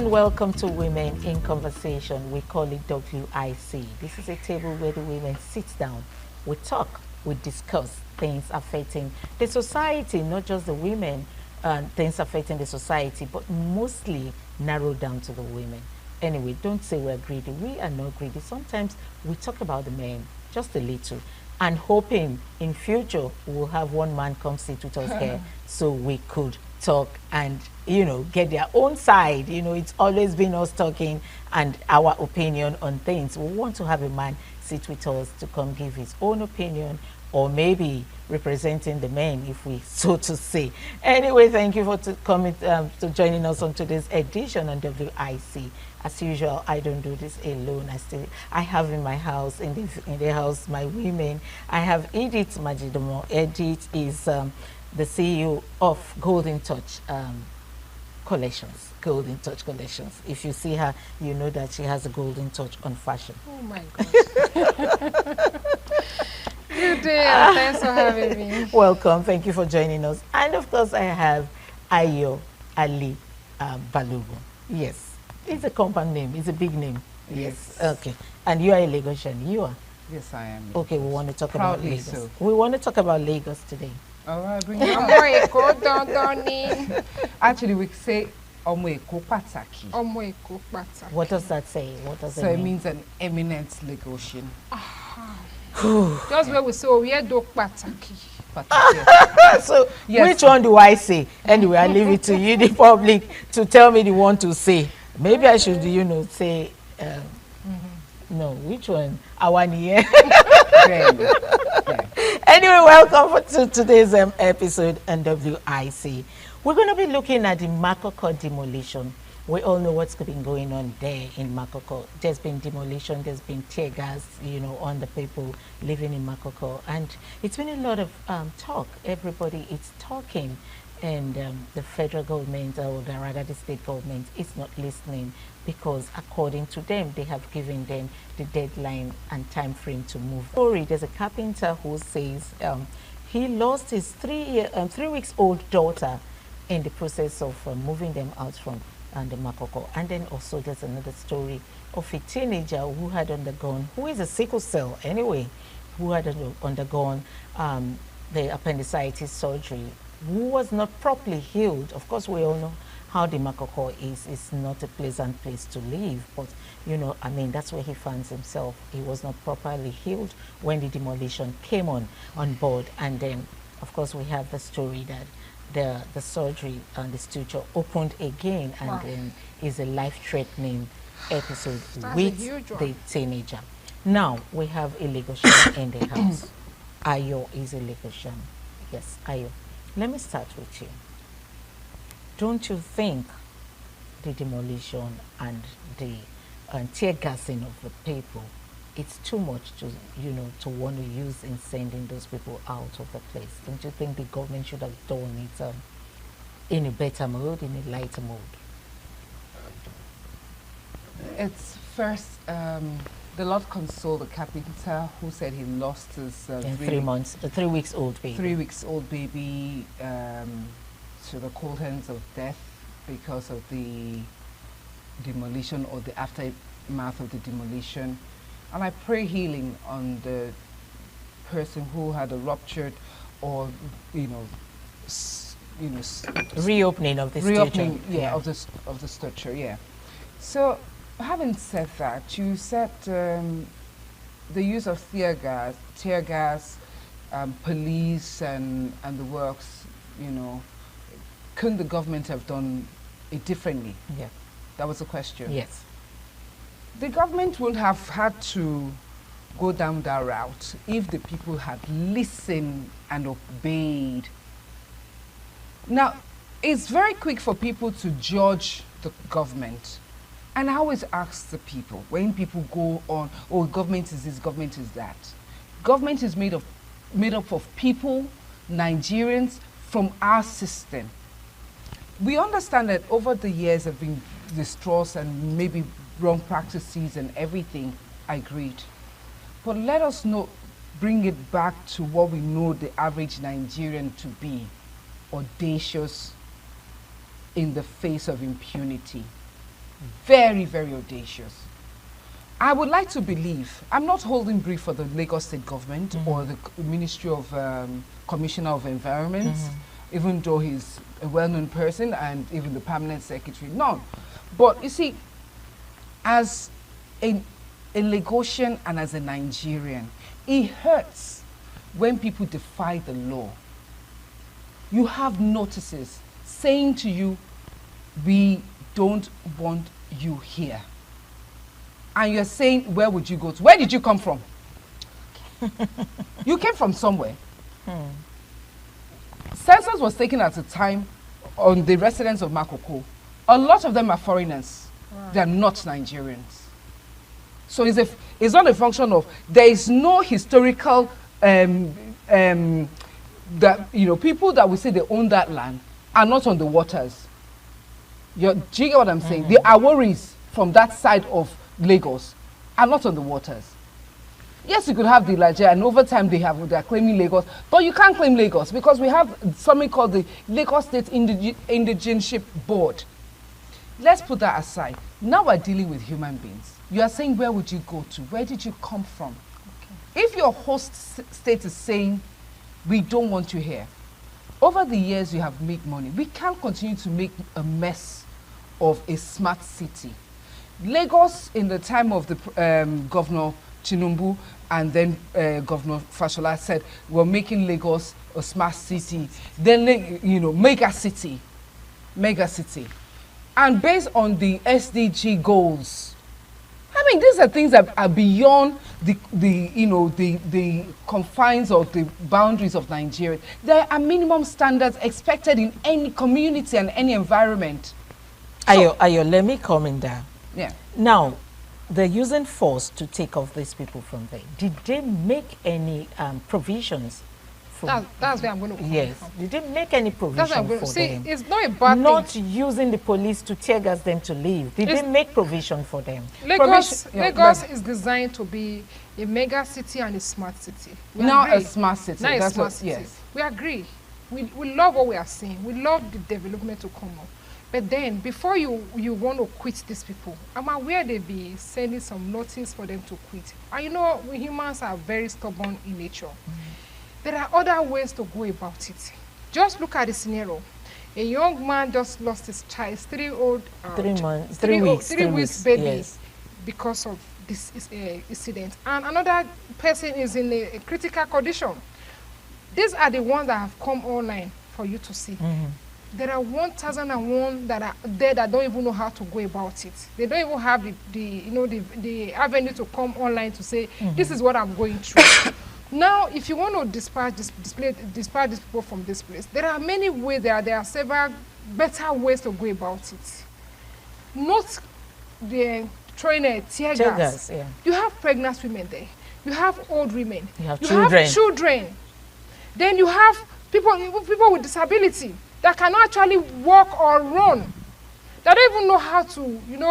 and welcome to Women in Conversation. We call it WIC. This is a table where the women sit down, we talk, we discuss things affecting the society, not just the women, things affecting the society, but mostly narrowed down to the women. Anyway, don't say we're greedy. We are not greedy. Sometimes we talk about the men, just a little, and hoping in future we'll have one man come sit with us here so we could talk and, you know, get their own side. You know, it's always been us talking and our opinion on things. We want to have a man sit with us to come give his own opinion, or maybe representing the men, if we so to say. Anyway, thank you for coming to joining us on today's edition on WIC. As usual, I don't do this alone. I have in my house, in the house, my women. I have Edith Majidomo. Edith is the CEO of Golden Touch Collections. Golden Touch Collections. If you see her, you know that she has a golden touch on fashion. Oh my gosh. Good day, thanks for having me. Welcome, thank you for joining us. And of course, I have Ayo Ali Balogun. Yes, it's a compound name, it's a big name. Yes. Okay. And you are a Lagosian, you are? Yes, I am. Okay, we want to talk about Lagos. So. We want to talk about Lagos today. All right, bring it on. Don't Actually, we say Omo Eko Pataki. Omo Eko Pataki. What does that say? What does So it it mean? means an eminent Lagosian. Just where we say, oh, we are do Pataki. So, yes. Which one do I say? Anyway, I leave it to you, the public, to tell me the one to say. Maybe I should, you know, say, no, which one? Awaniye. Anyway, welcome to today's episode on WIC. We're going to be looking at the Makoko demolition. We all know what's been going on there in Makoko. There's been demolition, there's been tear gas, you know, on the people living in Makoko. And it's been a lot of talk. Everybody is talking. And the federal government, or rather the state government, is not listening because according to them, they have given them the deadline and time frame to move. There's a carpenter who says he lost his 3 weeks old daughter in the process of moving them out from the Makoko. And then also there's another story of a teenager who had undergone, who is a sickle cell anyway, who had undergone the appendicitis surgery, who was not properly healed. Of course, we all know how the Makoko is. It's not a pleasant place to live, but, you know, I mean, that's where he finds himself. He was not properly healed when the demolition came on board. And then, of course, we have the story that the surgery and the suture opened again, and then is a life-threatening episode with the teenager. Now, we have a Lagosian in the house. Ayo is a Lagosian. Yes, Ayo. Let me start with you. Don't you think the demolition and the tear gassing of the people, it's too much to, you know, to want to use in sending those people out of the place? Don't you think the government should have done it in a better mode, in a lighter mode? It's first, the Lord console the carpenter who said he lost his in 3 months, a 3 weeks old baby. 3 weeks old baby to the cold hands of death because of the demolition or the aftermath of the demolition. And I pray healing on the person who had a ruptured or, reopening of the reopening, suture. of the structure, yeah. So, having said that, you said the use of tear gas, police, and the works. You know, couldn't the government have done it differently? Yeah, that was the question. Yes, the government would have had to go down that route if the people had listened and obeyed. Now, it's very quick for people to judge the government. And I always ask the people, when people go on, oh, government is this, government is that. Government is made up of people, Nigerians, from our system. We understand that over the years have been distrust and maybe wrong practices and everything, I agreed. But let us bring it back to what we know the average Nigerian to be, audacious in the face of impunity. very, very audacious. I would like to believe, I'm not holding brief for the Lagos State government or the Ministry of Commissioner of Environment, even though he's a well-known person, and even the permanent secretary, none. But you see, as a Lagosian and as a Nigerian, it hurts when people defy the law. You have notices saying to you, we don't want you here. And you're saying, where would you go to? Where did you come from? You came from somewhere. Census was taken at a time on the residents of Makoko. A lot of them are foreigners. Wow. They are not Nigerians. So it's not a function of, there is no historical, that, you know, people that we say they own that land are not on the waters. Do you get what I'm saying? The Aworis from that side of Lagos are not on the waters. Yes, you could have the Nigeria, and over time they are claiming Lagos, but you can't claim Lagos because we have something called the Lagos State Indigenship Board. Let's put that aside. Now we're dealing with human beings. You are saying, where would you go to? Where did you come from? Okay. If your host state is saying, we don't want you here, over the years you have made money. We can't continue to make a mess of a smart city. Lagos, in the time of the Governor Tinubu and then Governor Fashola, said, we're making Lagos a smart city. Then, you know, mega city. And based on the SDG goals, I mean, these are things that are beyond the confines or the boundaries of Nigeria. There are minimum standards expected in any community and any environment. So, Ayo, let me comment there. Yeah. Now, they're using force to take off these people from there. Did they make any provisions? That's where I'm going to come Yes. from. Did they make any provision for See, them? it's not a bad Not thing. using the police to tear gas them to leave. Did they make provision for them? Lagos Yeah, is designed to be a mega city and a smart city. We now agree. a smart city. Now a That's smart what, city. yes. We agree. We love what we are seeing. We love the development to come up. But then, before you want to quit these people, I'm aware they'll be sending some notice for them to quit. And you know, we humans are very stubborn in nature. There are other ways to go about it. Just look at the scenario. A young man just lost his child, 3 weeks baby, yes, because of this incident. And another person is in a critical condition. These are the ones that have come online for you to see. There are 1,001 that are there that don't even know how to go about it. They don't even have the avenue to come online to say, this is what I'm going through. Now, if you want to dispatch these people from this place, there are many ways. There are several better ways to go about it. Not the throwing a tear gas. Yeah. You have pregnant women there. You have old women. You have children. Then you have people with disability that cannot actually walk or run. They don't even know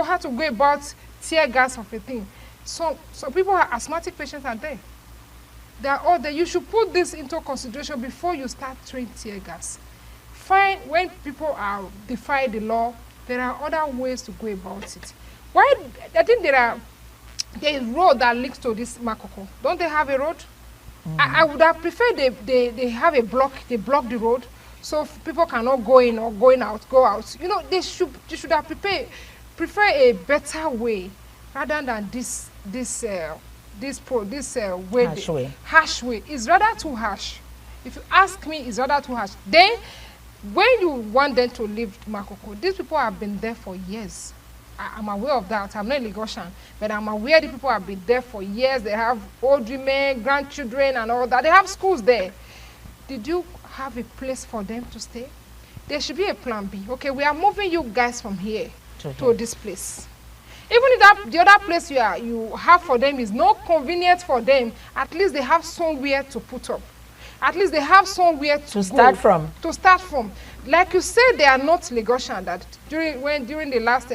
how to go about tear gas of a thing. So people are asthmatic patients are there. They are all there. You should put this into consideration before you start throwing tear gas. Fine, when people are defy the law, there are other ways to go about it. Why? I think there is road that links to this Makoko. Don't they have a road? I would have preferred they have a block. They block the road so people cannot go in or go out. You know, they should have prefer a better way rather than this harsh way. It's rather too harsh. If you ask me, it's rather too harsh. Then, when you want them to leave Makoko, these people have been there for years. I'm aware of that. I'm not a Lagosian, but I'm aware the people have been there for years. They have old women, grandchildren, and all that. They have schools there. Did you have a place for them to stay? There should be a plan B. Okay, we are moving you guys from here to this place. Even if the other place you have for them is not convenient for them, at least they have somewhere to put up. At least they have somewhere to start from. To start from. Like you said, they are not Lagosian. That during the last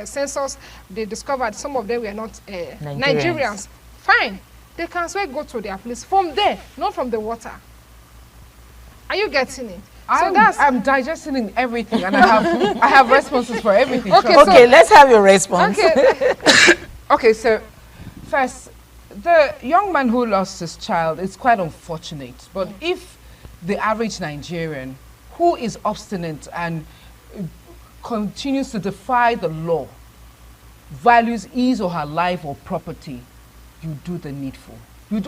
census, they discovered some of them were not Nigerians. Fine. They can still go to their place from there, not from the water. Are you getting it? I'm digesting in everything, and I have responses for everything. Okay, trust me. Okay, let's have your response. Okay. Okay, so first, the young man who lost his child is quite unfortunate. But if the average Nigerian who is obstinate and continues to defy the law values his or her life or property, you do the needful. You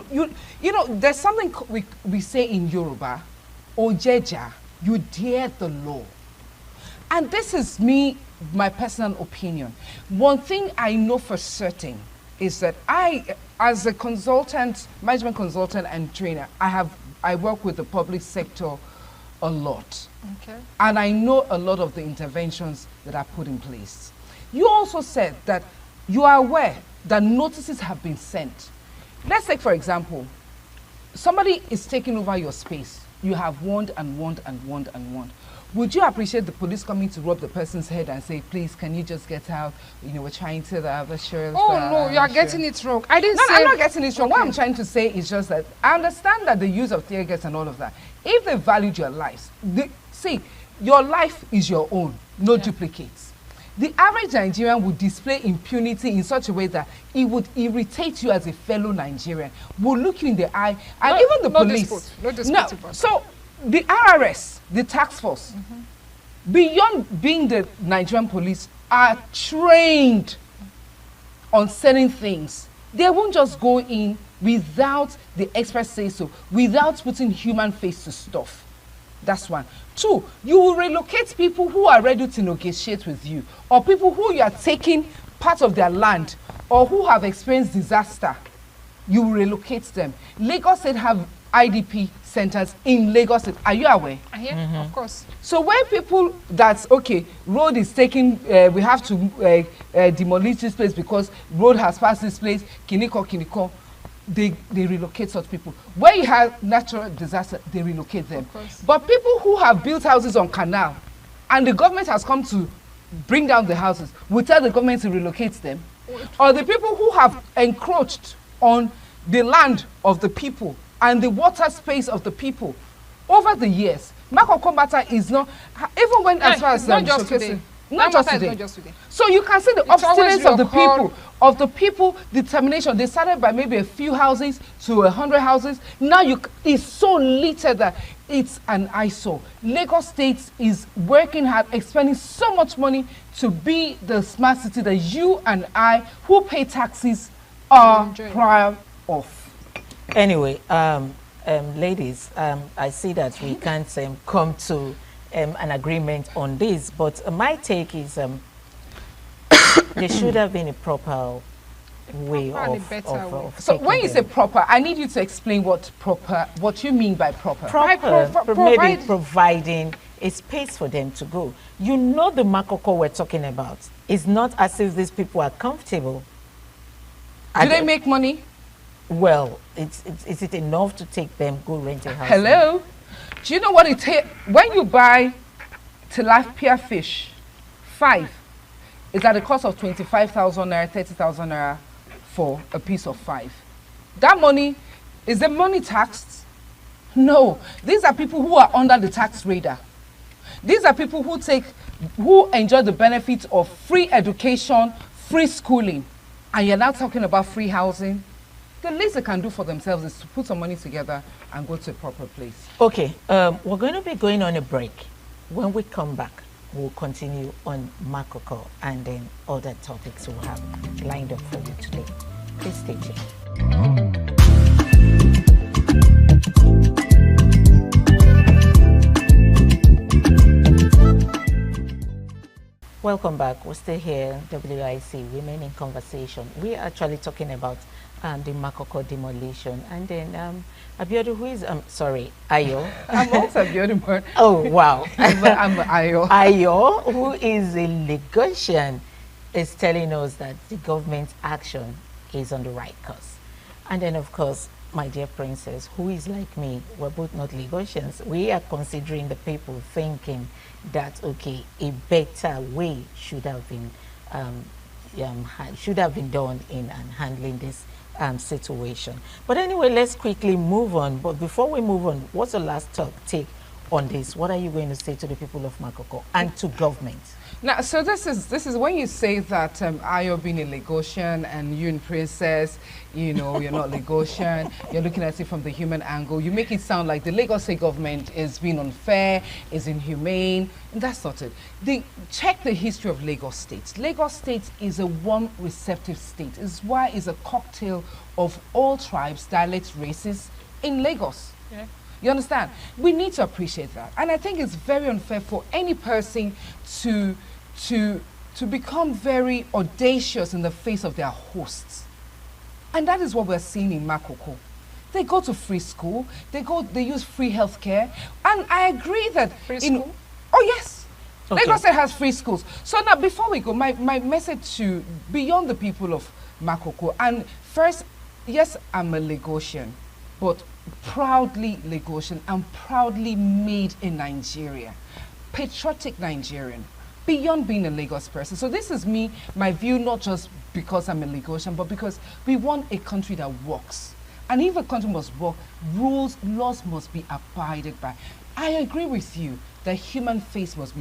know, there's something we say in Yoruba, Ojeja, you dare the law. And this is my personal opinion. One thing I know for certain is that I, as a consultant, management consultant and trainer, I work with the public sector a lot. Okay. And I know a lot of the interventions that are put in place. You also said that you are aware that notices have been sent. Let's take, for example, somebody is taking over your space. You have warned and warned and warned and warned. Would you appreciate the police coming to rub the person's head and say, please, can you just get out? You know, we're trying to have a sure. Oh, no, you are getting it wrong. I didn't say... I'm not getting it wrong. Okay. What I'm trying to say is just that I understand that the use of tear gas and all of that, if they valued your lives, see, your life is your own, no duplicates. The average Nigerian would display impunity in such a way that it would irritate you as a fellow Nigerian, would look you in the eye, and even the police. No dispute. So the RRS, the task force, beyond being the Nigerian police, are trained on certain things. They won't just go in without the experts say so, without putting human face to stuff. That's one. Two, you will relocate people who are ready to negotiate with you, or people who you are taking part of their land, or who have experienced disaster. You will relocate them. Lagos State have IDP centers in Lagos State. Are you aware? Yeah, of course. So when people that's okay, road is taking, we have to demolish this place because road has passed this place, Kiniko, they relocate such people. Where you have natural disaster, they relocate them. But people who have built houses on canal, and the government has come to bring down the houses, we tell the government to relocate them. Or the people who have encroached on the land of the people and the water space of the people over the years. Makoko matter is not, even when as far as not just today. Not just today. Not just today. So you can see the obstinance of the people, determination. They started by maybe a few houses to 100 houses. Now it's so little that it's an eyesore. Lagos State is working hard, expending so much money to be the smart city that you and I, who pay taxes, are proud of. Anyway, ladies, I see that we can't come to an agreement on this, but my take is there should have been a proper way of so when you them. say proper, I need you to explain what you mean by proper. Maybe providing a space for them to go. You know, the Makoko we're talking about is not as if these people are comfortable. Do they make money? Well, is it enough to take them go rent a house? Hello? Do you know what it takes when you buy tilapia fish? 5 is at the cost of 25,000 naira, 30,000 naira for a piece of 5. That money, is the money taxed? No. These are people who are under the tax radar. These are people who enjoy the benefits of free education, free schooling. And you're now talking about free housing. The least they can do for themselves is to put some money together and go to a proper place. Okay, we're going to be going on a break. When we come back, we'll continue on Makoko and then other topics we'll have lined up for you today. Please stay tuned. Welcome back. We're still here, WIC, Women in Conversation. We're actually talking about the Makoko demolition. And then Abiodun, who is, sorry, Ayo. I'm also Abiodun. Oh, wow. I'm Ayo. Ayo, who is a Lagosian, is telling us that the government's action is on the right course. And then, of course, my dear princess, who is like me, we're both not Lagosians. We are considering the people thinking that, okay, a better way should have been done in handling this situation. But anyway, let's quickly move on. But before we move on, what's the last take on this? What are you going to say to the people of Makoko and to government? Now, so this is when you say that Ayo being a Lagosian and you and Princess, you know, you're not Lagosian, you're looking at it from the human angle, you make it sound like the Lagos State government is being unfair, is inhumane, and that's not it. Check the history of Lagos State. Lagos State is a warm, receptive state. It's why it's a cocktail of all tribes, dialects, races in Lagos. Yeah. You understand? We need to appreciate that. And I think it's very unfair for any person to become very audacious in the face of their hosts. And that is what we're seeing in Makoko. They go to free school, they use free healthcare, and I agree that Free school? Oh yes. Okay. Lagos State has free schools. So now before we go, my message to beyond the people of Makoko, and first, yes, I'm a Lagosian, but proudly Lagosian and proudly made in Nigeria. Patriotic Nigerian, beyond being a Lagos person. So this is me, my view, not just because I'm a Lagosian, but because we want a country that works. And if a country must work, rules, laws must be abided by. I agree with you that human face must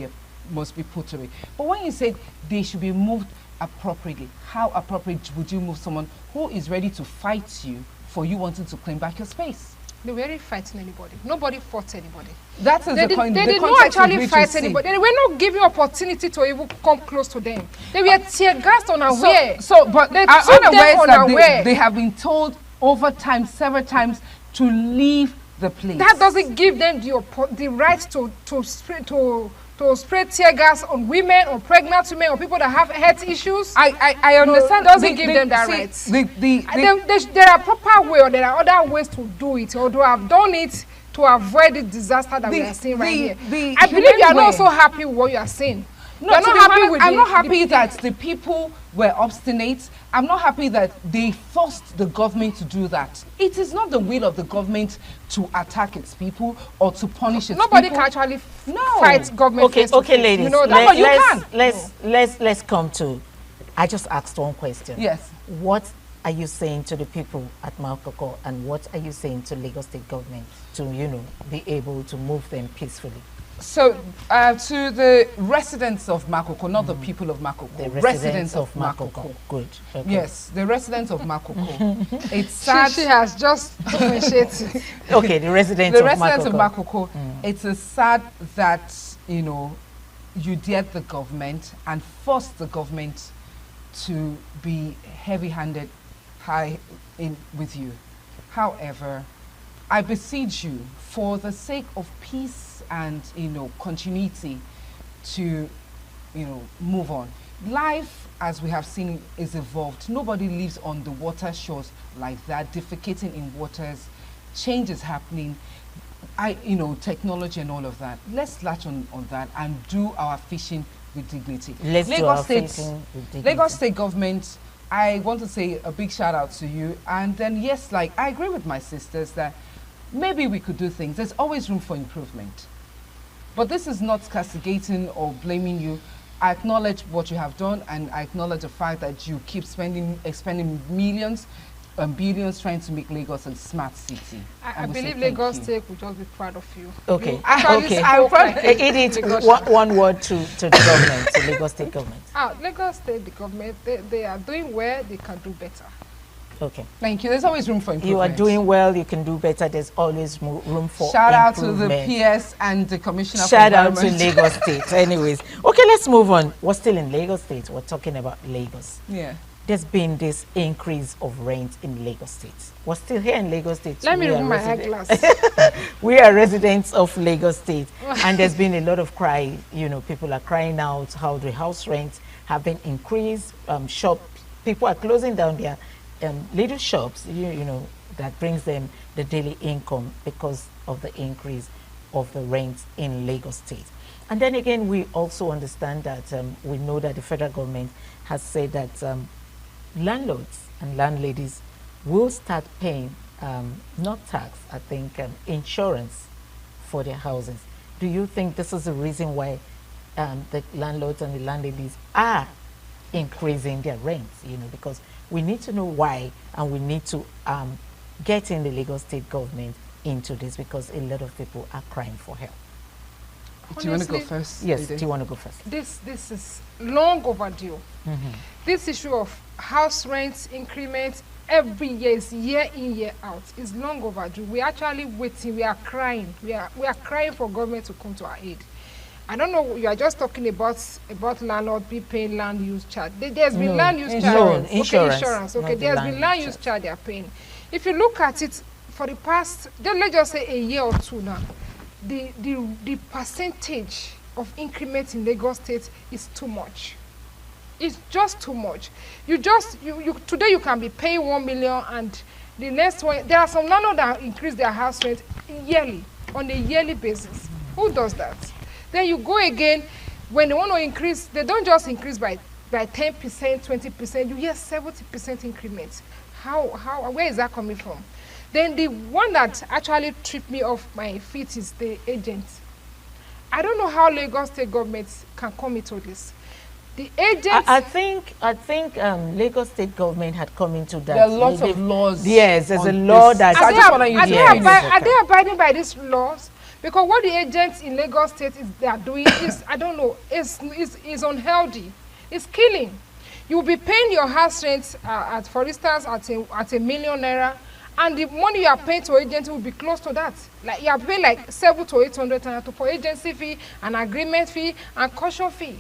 be put away. But when you say they should be moved appropriately, how appropriate would you move someone who is ready to fight you for you wanting to claim back your space? They weren't fighting anybody. Nobody fought anybody. That is They the point. did The not context actually with which fight you see. anybody. They were not giving opportunity to even come close to them. They were tear gassed unaware. But they are took them unaware that unaware. they have been told over time, several times, to leave the place. That doesn't give them the right to spray tear gas on women, on pregnant women, on people that have health issues. I understand. Doesn't give them that right. There are proper way, or there are other ways to do it, or to have done it to avoid the disaster that we are seeing right here. I believe you are not so happy with what you are saying. No, You're not happy with I'm not happy that the people were obstinate. I'm not happy that they forced the government to do that. It is not the will of the government to attack its people or to punish its Nobody people. can actually No. fight government. Okay, face to okay, face. ladies. You know that. but you can. Let's come to. I just asked one question. Yes. What are you saying to the people at Makoko, and what are you saying to Lagos State government to, be able to move them peacefully? So, to the residents of Makoko, not the people of Makoko, The residents of Makoko. Makoko. Good. Okay. Yes, the residents of Makoko. It's sad. She has just differentiated. Okay, the residents The of residents of Makoko. Makoko, it's sad that, you dared the government and forced the government to be heavy-handed with you. However, I beseech you, for the sake of peace and continuity, to move on. Life, as we have seen, is evolved. Nobody lives on the water shores like that, defecating in waters. Change is happening. Technology and all of that. Let's latch on that and do our fishing with dignity. Let's do our fishing with dignity. Lagos State government, I want to say a big shout out to you. And then yes, I agree with my sisters that maybe we could do things. There's always room for improvement. But this is not castigating or blaming you. I acknowledge what you have done, and I acknowledge the fact that you keep expending millions and billions trying to make Lagos a smart city. I believe Lagos State will just be proud of you. Okay. You actually Okay. spoke like a Edith, Lagosian. one word to the government, to Lagos State government. Lagos State, the government, they are doing well, they can do better. Okay. Thank you. There's always room for improvement. You are doing well. You can do better. There's always room for Shout out to improvement. the PS and the Commissioner Shout for out to Environment. Lagos State. Anyways, okay, let's move on. We're still in Lagos State. We're talking about Lagos. Yeah. There's been this increase of rent in Lagos State. We're still here in Lagos State. Let me We are remove my resident- eyeglass. We are residents of Lagos State, and there's been a lot of cry. People are crying out how the house rents have been increased. People are closing down their little shops, that brings them the daily income because of the increase of the rent in Lagos State. And then again, we also understand that we know that the federal government has said that landlords and landladies will start paying, not tax, I think, insurance for their houses. Do you think this is the reason why the landlords and the landladies are increasing their rents? Because we need to know why, and we need to get in the Lagos State government into this, because a lot of people are crying for help. Do you want to go Honestly, first? Yes, Lady? do you want to go first? This is long overdue. This issue of house rent increments every year, is year in, year out, is long overdue. We're actually waiting. We are crying. We are crying for government to come to our aid. I don't know. You are just talking about landlord be paying land use charge. There's been No, land use insurance. charge. Insurance, Okay, insurance. not Okay, the there's land been land use use charge they are paying. If you look at it for the past, let's just say a year or two now, the percentage of increment in Lagos State is too much. It's just too much. You today you can be paying 1 million, and the next one, there are some landlords that increase their house rent yearly, on a yearly basis. Who does that? Then you go again, when they want to increase, they don't just increase by 10%, 20%, you hear 70% increments. Where is that coming from? Then the one that actually tripped me off my feet is the agents. I don't know how Lagos State government can come into this. The agents. I think Lagos State government had come into that. There are lots of laws. Yes, there's a on law this. that. I just wanna use your are they abiding by these laws? Because what the agents in Lagos State they are doing is, I don't know, is unhealthy. It's killing. You will be paying your house rent for instance, at a million naira, and the money you are paying to agents will be close to that. Like you are paying like 700 to 800 naira for agency fee, an agreement fee, and caution fee.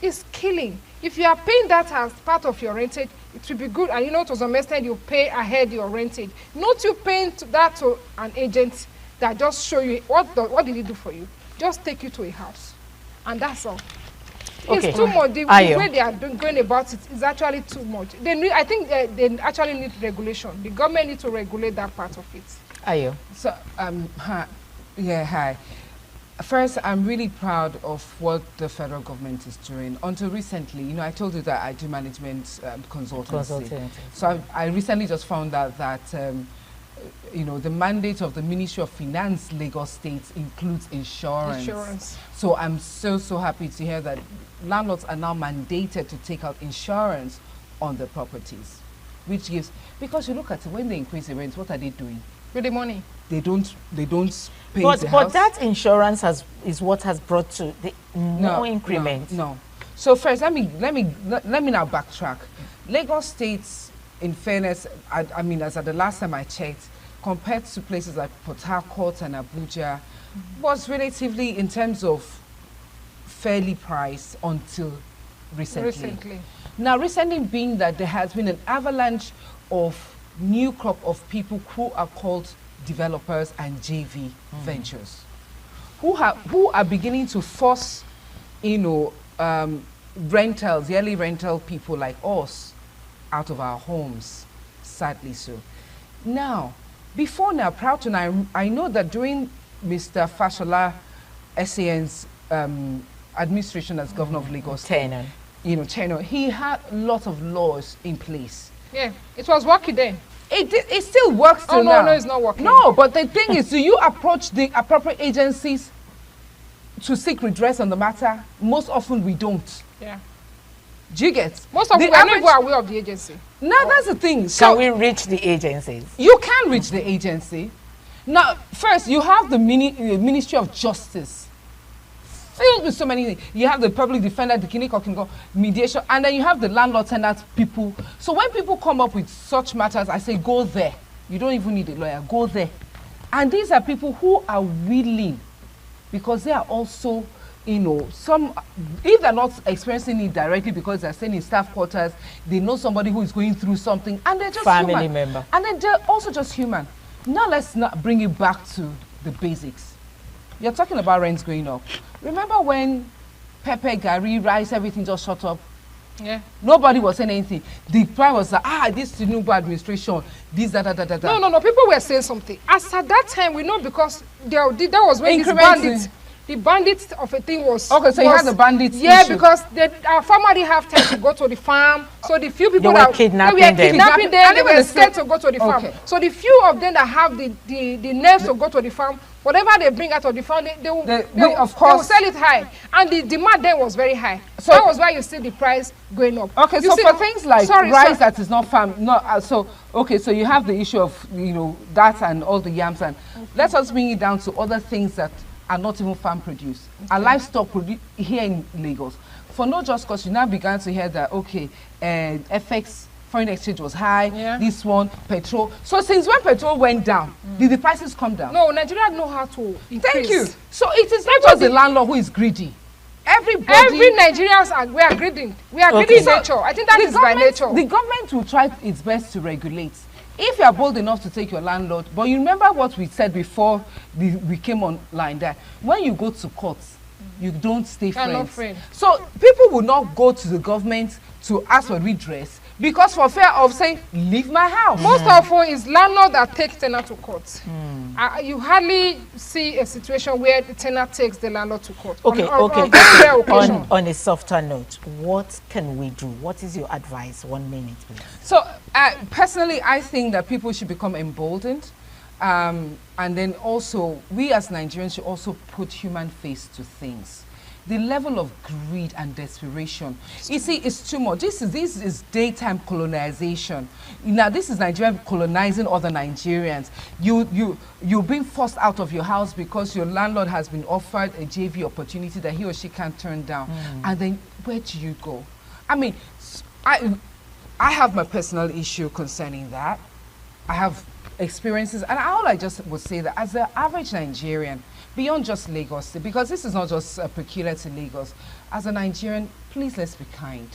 It's killing. If you are paying that as part of your rentage, it will be good. And you know, to some extent, you pay ahead your rentage. Not you paying that to an agent that just show you what did he do for you. Just take you to a house, and that's all. Okay. It's too much. The way they are going about it is actually too much. I think they actually need regulation. The government needs to regulate that part of it. Ayo. So, hi. First, I'm really proud of what the federal government is doing. Until recently, I told you that I do management consultancy. So I recently just found out that, the mandate of the Ministry of Finance, Lagos State, includes insurance. So I'm so happy to hear that landlords are now mandated to take out insurance on their properties, which gives, because you look at it, when they increase the rent, what are they doing? With the money. They don't pay the But house. that insurance is what has brought to the no increment. No. So first, let me now backtrack. Lagos State, in fairness, I mean, as at the last time I checked, compared to places like Port Harcourt and Abuja, was relatively, in terms of fairly priced until recently. Now, recently being that there has been an avalanche of new crop of people who are called developers and JV ventures, who are beginning to force, rentals, yearly rental people like us out of our homes, sadly so. Now, proud to know, I know that during Mr. Fashola SAN's administration as governor of Lagos, tenure, he had lots of laws in place. Yeah, it was working then. It still works till now. No, it's not working. No, but the thing is, do you approach the appropriate agencies to seek redress on the matter? Most often we don't. Yeah. Do you get? Most of us are not even aware of the agency. Now that's the thing. So can we reach the agencies? You can reach the agency. Now, first you have the Ministry of Justice, filled with so many things. You have the public defender, the Kiniko, mediation, and then you have the landlord tenant people. So when people come up with such matters, I say go there. You don't even need a lawyer. Go there. And these are people who are willing, because they are also, some, if they're not experiencing it directly because they're staying in staff quarters, they know somebody who is going through something, and they're just family human. member. And then they're also just human. Now let's not bring it back to the basics. You're talking about rents going up. Remember when Pepe, Gary, rice, everything just shut up? Yeah. Nobody was saying anything. The prime was like, this Tinubu administration, this, that. No. People were saying something. As at that time, we know because that was when the bandits of a thing was. Okay, so you had the bandits. Yeah, issue. Because our farmer didn't have time to go to the farm. So the few people they were kidnapping them. They were scared to go to the farm. So the few of them that have the nerves to go to the farm, whatever they bring out of the farm, they will sell it high. And the demand then was very high. So that was why you see the price going up. Okay, so for things like rice that is not farm, so you have the issue of that and all the yams, and let us bring it down to other things that are not even farm produce, are livestock here in Lagos. For no just cause, you now began to hear that, okay, FX, foreign exchange was high, this one, petrol. So since when petrol went down, did the prices come down? No, Nigeria know how to increase. Thank you. So it is not just the landlord who is greedy. Every Nigerians we are greedy. We are greedy in nature. I think that is by nature. The government will try its best to regulate. If you are bold enough to take your landlord, but you remember what we said before we came online, that when you go to court, you don't stay friends. So people will not go to the government to ask for redress because for fear of saying, leave my house. Most often it's landlord that takes tenant to court. You hardly see a situation where the tenant takes the landlord to court. Okay, on a softer note, what can we do? What is your advice? 1 minute, please. So personally, I think that people should become emboldened. And then also, we as Nigerians should also put human face to things. The level of greed and desperation, you see, it's too much. This is daytime colonization. Now, this is Nigeria colonizing other Nigerians. You're being forced out of your house because your landlord has been offered a JV opportunity that he or she can't turn down. And then where do you go? I mean, I have my personal issue concerning that. I have experiences, and all I just would say that as the average Nigerian, beyond just Lagos, because this is not just peculiar to Lagos, as a Nigerian, please let's be kind.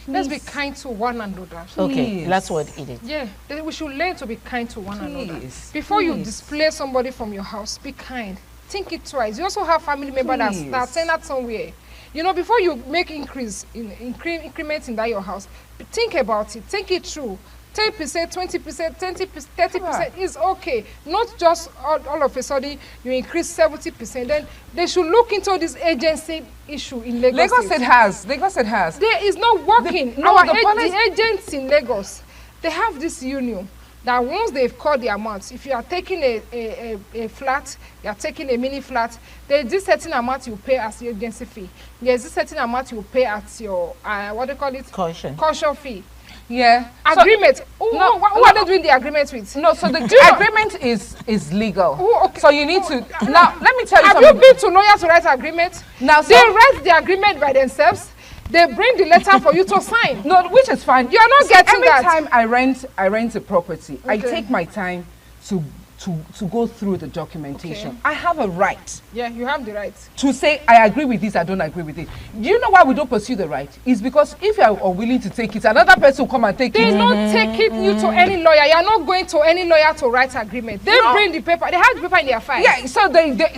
Let's be kind to one another. Okay, that's what it is. Yeah, we should learn to be kind to one another. Before you display somebody from your house, be kind. Think it twice. You also have family members that send out somewhere. You know, before you make increments in that your house, think about it. Think it through. 10%, 20%, 20%, 30% is okay. Not just all of a sudden you increase 70%. Then they should look into this agency issue in Lagos. Lagos State has. There is not working. The agents in Lagos, they have this union that once they've called the amount, if you are taking a flat, you are taking a mini flat, there is this certain amount you pay as the agency fee. There is this certain amount you pay at your, what do you call it? Caution fee. Yeah. Agreement. Who are they doing the agreement with? No, so the agreement is legal. Okay. So you need to now let me tell you something. Have you been to lawyers to write agreement? Now they write the agreement by themselves. They bring the letter for you to sign. No, which is fine. You are not getting that. Every time I rent a property, I take my time to go through the documentation. Okay. I have a right. Yeah, you have the right. To say, I agree with this, I don't agree with it. Do you know why we don't pursue the right? It's because if you are unwilling to take it, another person will come and take it. They don't take it you to any lawyer. You are not going to any lawyer to write agreement. They bring the paper. They have the paper in their file. Yeah, so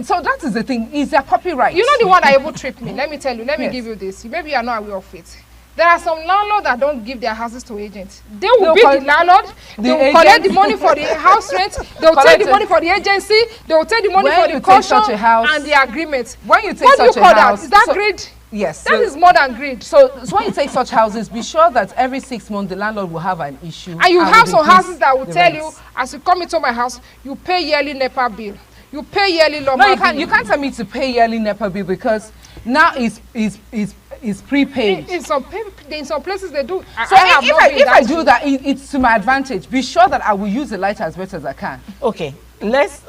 so that is the thing. It's their copyright. You know the one that even tricked me. Let me tell you. Let me give you this. Maybe you are not aware of it. There are some landlords that don't give their houses to agents. They will be the landlord. They will collect the money for the house rent. They will take the money for the agency. They will take the money for the caution and the agreement. When you take such a house, is that greed? Yes. That is more than greed. So when you take such houses, be sure that every 6 months the landlord will have an issue. And you have some houses that will tell you, as you come into my house, you pay yearly NEPA bill. You pay yearly Loma bill. You can't tell me to pay yearly NEPA bill because now it's prepaid. In some places they do. So if I do that, it's to my advantage. Be sure that I will use the light as best as I can. Okay, let's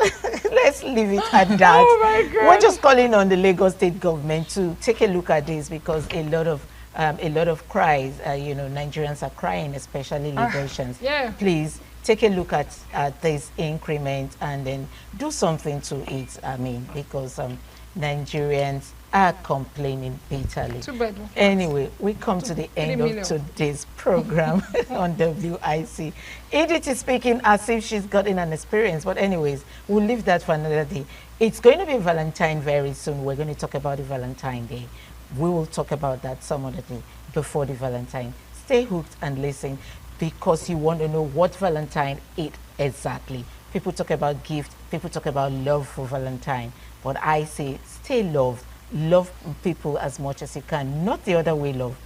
leave it at that. Oh my God. We're just calling on the Lagos State government to take a look at this because a lot of cries, Nigerians are crying, especially Lagosians. Yeah. Please take a look at this increment and then do something to it. I mean, because Nigerians are complaining bitterly. Anyway, we come to the end of today's program on WIC. Edith is speaking as if she's gotten an experience, but anyways, we'll leave that for another day. It's going to be Valentine very soon. We're going to talk about the Valentine Day. We will talk about that some other day before the Valentine. Stay hooked and listen because you want to know what Valentine is exactly. People talk about gift, people talk about love for Valentine, but I say stay loved. Love people as much as you can, not the other way love,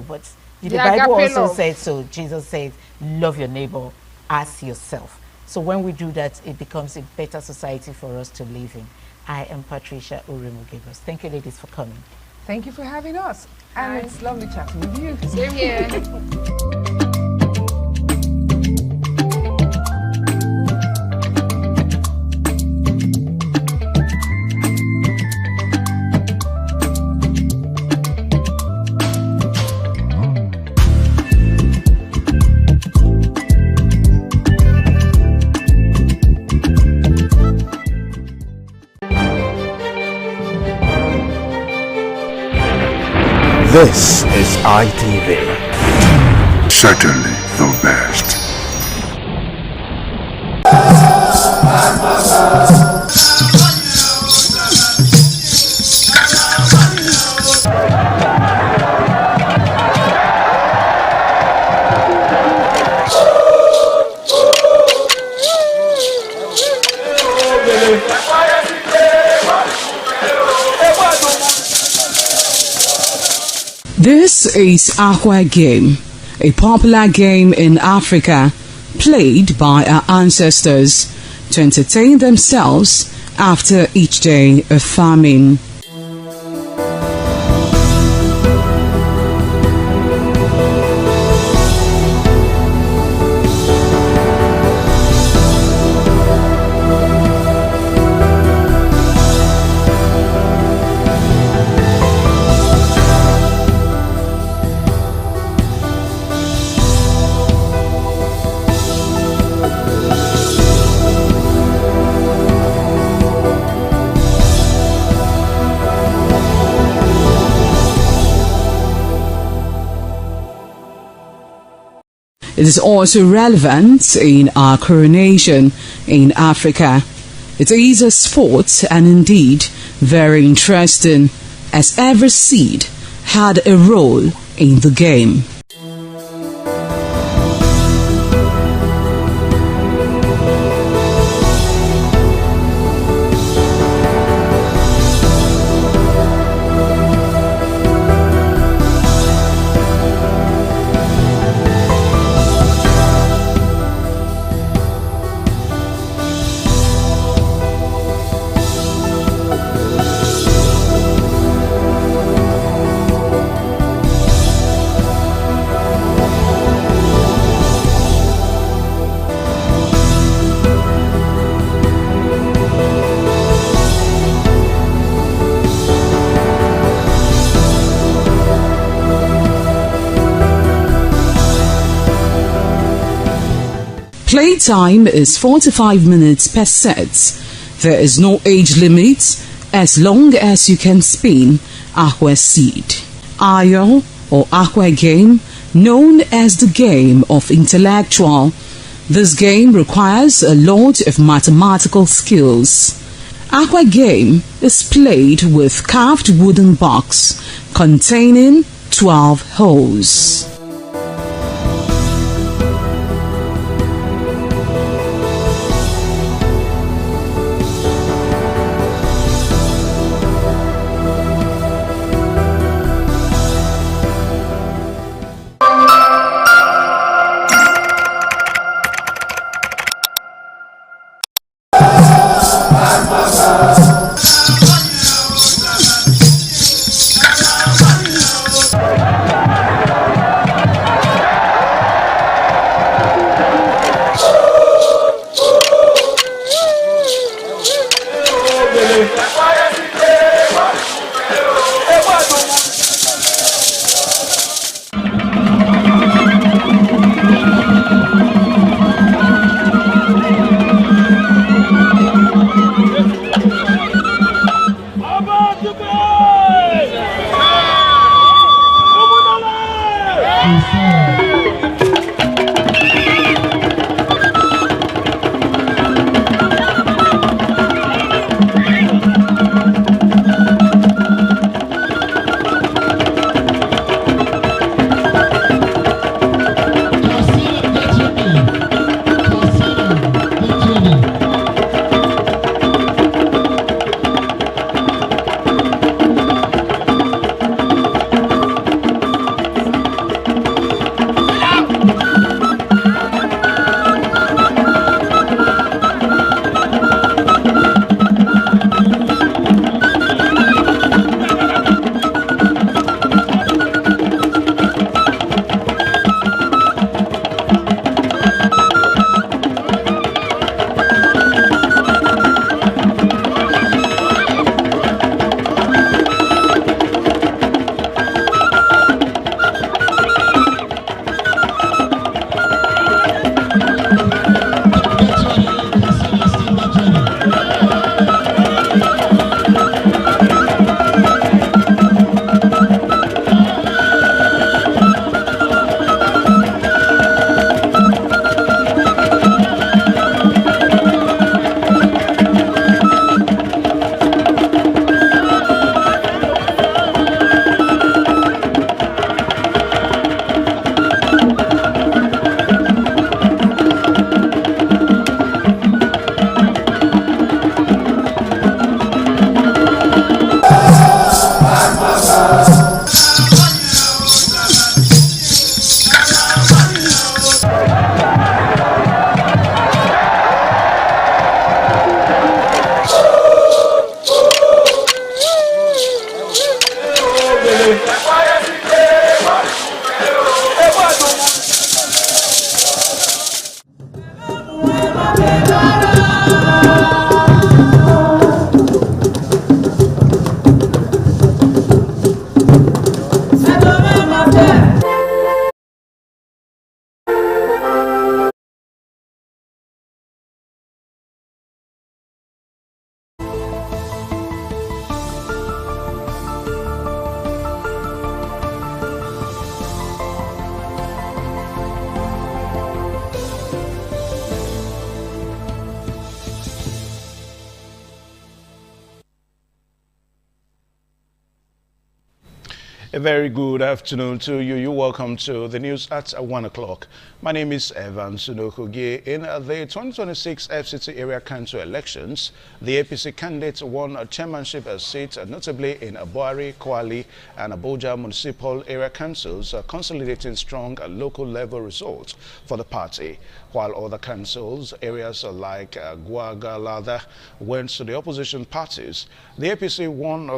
but the Bible also said so. Jesus said, love your neighbor as yourself. So when we do that, it becomes a better society for us to live in. I am Patricia Uremugibos. Thank you, ladies, for coming. Thank you for having us. And it's lovely chatting with you. Same here. This is ITV. Certainly the best. This is Aqua Game, a popular game in Africa played by our ancestors to entertain themselves after each day of farming. It is also relevant in our coronation in Africa. It is a sport and indeed very interesting, as every seed had a role in the game. Playtime is 45 minutes per set. There is no age limit as long as you can spin Aqua seed. Ayo or Aqua Game, known as the game of intellectual. This game requires a lot of mathematical skills. Aqua Game is played with carved wooden box containing 12 holes. A very good afternoon to you. You're welcome to the news at 1 o'clock. My name is Evan Sunokogie. In the 2026 FCT Area Council elections, the APC candidates won a chairmanship seat, notably in Boari, Kwali, and Abuja municipal area councils, consolidating strong local level results for the party. While other councils, areas like Guagalada, went to the opposition parties. The APC won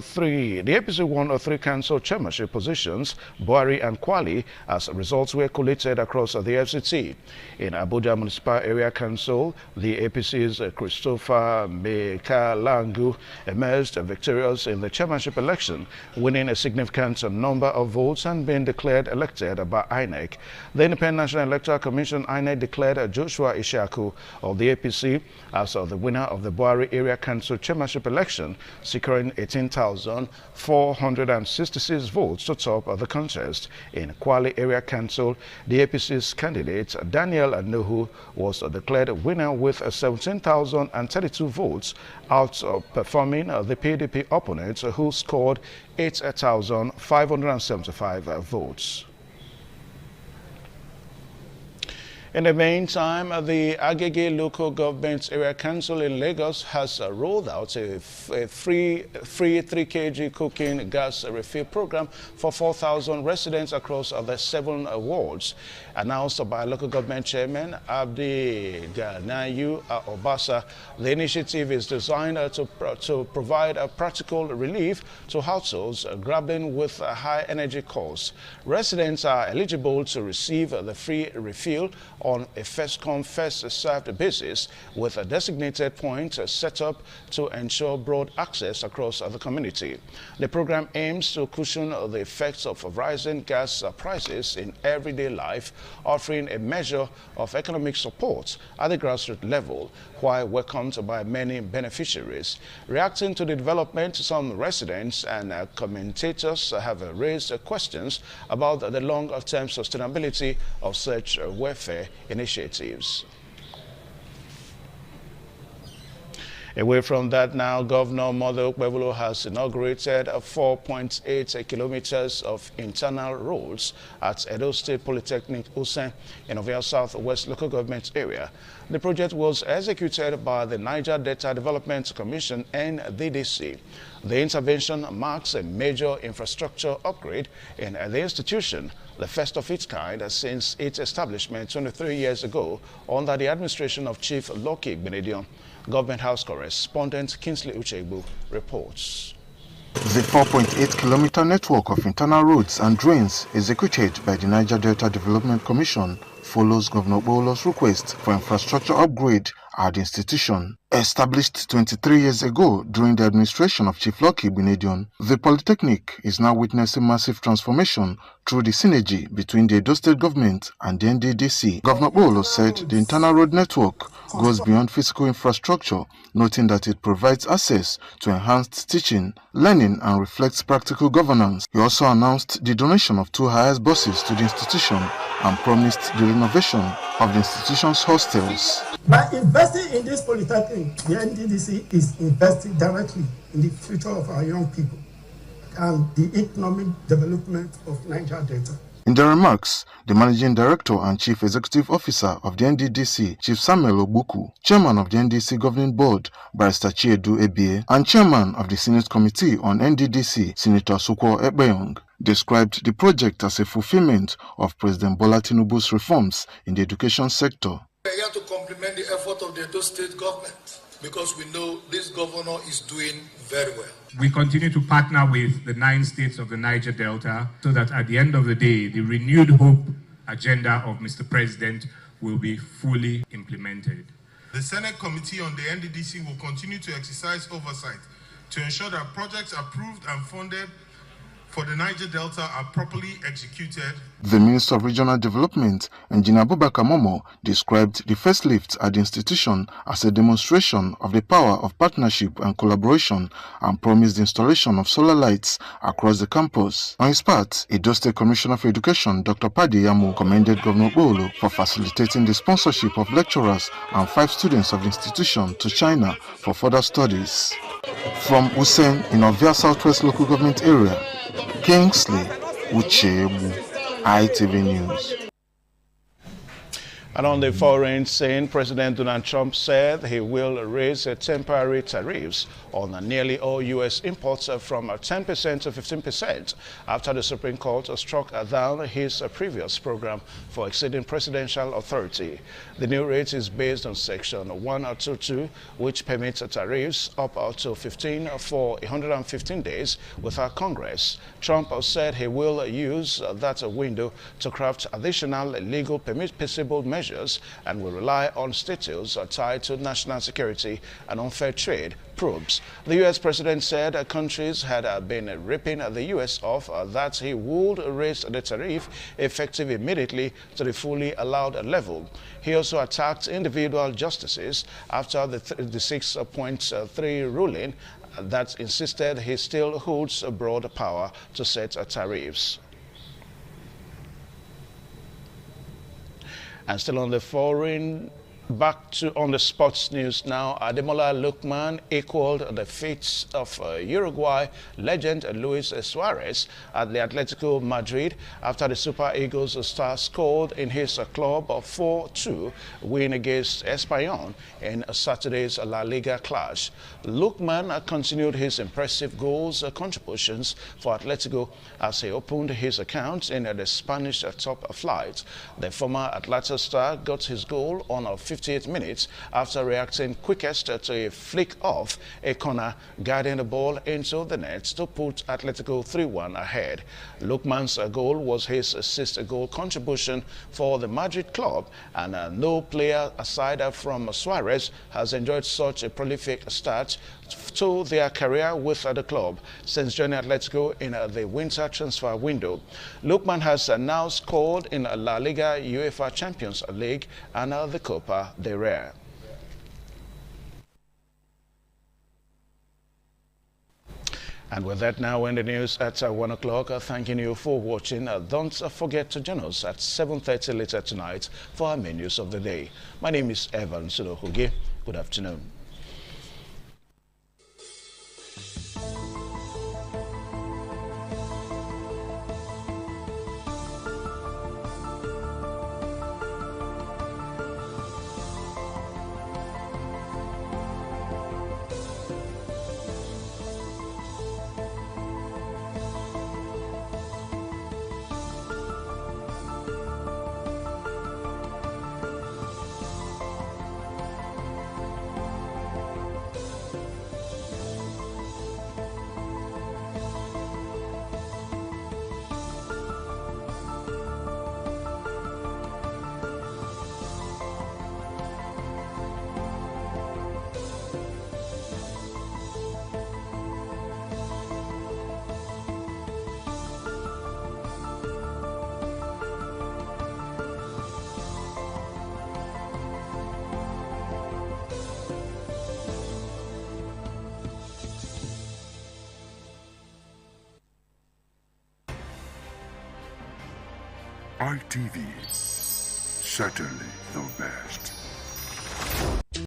three council chairmanship positions, Boari and Kwali, as results were collated across the FCT. In Abuja Municipal Area Council, the APC's Christopher Mekalangu emerged victorious in the chairmanship election, winning a significant number of votes and being declared elected by INEC. The Independent National Electoral Commission, INEC, declared Joshua Ishaku of the APC as the winner of the Boari Area Council chairmanship election, securing 18,466 votes to top of the contest. In Kwali Area Council, the APC's candidate Daniel Nuhu was declared winner with 17,032 votes, outperforming the PDP opponent who scored 8,575 votes. In the meantime, the Agege Local Government Area Council in Lagos has rolled out a free 3 kg cooking gas refill program for 4,000 residents across the 7 wards. Announced by local government chairman Abdi Ganayu Obasa, the initiative is designed to provide a practical relief to households grappling with high energy costs. Residents are eligible to receive the free refill on a first-come, first-served basis, with a designated point set up to ensure broad access across the community. The program aims to cushion the effects of rising gas prices in everyday life, offering a measure of economic support at the grassroots level, while welcomed by many beneficiaries. Reacting to the development, some residents and commentators have raised questions about the long-term sustainability of such welfare initiatives. Away from that now, Governor Mother Okpebholo has inaugurated 4.8 kilometers of internal roads at Edo State Polytechnic Usen in Ovia Southwest local government area. The project was executed by the Niger Delta Development Commission, NDDC. The intervention marks a major infrastructure upgrade in the institution, the first of its kind since its establishment 23 years ago under the administration of Chief Lucky Benedion. Government House correspondent Kingsley Uchegbu reports. The 4.8-kilometer network of internal roads and drains executed by the Niger Delta Development Commission follows Governor Okpebholo's request for infrastructure upgrade at the institution. Established 23 years ago during the administration of Chief Lucky Benedion, the Polytechnic is now witnessing massive transformation through the synergy between the Edo State government and the NDDC. Governor Okpebholo said the internal road network goes beyond physical infrastructure, noting that it provides access to enhanced teaching, learning, and reflects practical governance. He also announced the donation of 2 highest buses to the institution and promised the renovation of the institution's hostels. By investing in this Polytechnic, the NDDC is investing directly in the future of our young people and the economic development of Niger Delta. In their remarks, the Managing Director and Chief Executive Officer of the NDDC, Chief Samuel Ogbuku, Chairman of the NDDC Governing Board, Barrister Chiedu Ebie, and Chairman of the Senate Committee on NDDC, Senator Sukwo Ekpeyong, described the project as a fulfillment of President Bola Tinubu's reforms in the education sector. We are here to compliment the effort of the Edo State government because we know this governor is doing very well. We continue to partner with the 9 states of the Niger Delta so that at the end of the day, the renewed hope agenda of Mr. President will be fully implemented. The Senate Committee on the NDDC will continue to exercise oversight to ensure that projects approved and funded for the Niger Delta are properly executed. The Minister of Regional Development, Engineer Abubakar Momo, described the first lift at the institution as a demonstration of the power of partnership and collaboration and promised the installation of solar lights across the campus. On his part, Edo State Commissioner for Education, Dr. Padi Yamu, commended Governor Okpebholo for facilitating the sponsorship of lecturers and 5 students of the institution to China for further studies. From Usen in Ovia Southwest local government area, Kingsley Uchebu, ITV News. And on the foreign scene, President Donald Trump said he will raise temporary tariffs on nearly all U.S. imports from 10% to 15% after the Supreme Court struck down his previous program for exceeding presidential authority. The new rate is based on Section 122, which permits tariffs up to 15 for 115 days without Congress. Trump said he will use that window to craft additional legal permissible measures and will rely on statutes tied to national security and unfair trade probes. The U.S. president said countries had been ripping the U.S. off, that he would raise the tariff effective immediately to the fully allowed level. He also attacked individual justices after the 6.3 ruling that insisted he still holds a broad power to set tariffs. And still on the foreign, back to on the sports news now. Ademola Lookman equaled the feats of Uruguay legend Luis Suarez at the Atletico Madrid after the Super Eagles star scored in his club 4-2 win against Espanyol in Saturday's La Liga clash. Lookman continued his impressive goals contributions for Atletico as he opened his account in the Spanish top flight. The former Atlanta star got his goal on a 58 minutes after reacting quickest to a flick off a corner, guiding the ball into the net to put Atletico 3-1 ahead. Lookman's goal was his sixth goal contribution for the Madrid club, and no player aside from Suarez has enjoyed such a prolific start to their career with the club since joining Atletico in the winter transfer window. Lookman has now scored in La Liga, UEFA Champions League and the Copa del Rey. And with that, now in the news at 1 o'clock, thanking you for watching. Don't forget to join us at 7:30 later tonight for our main news of the day. My name is Evan Sulohugi. Good afternoon. ITV, certainly the best.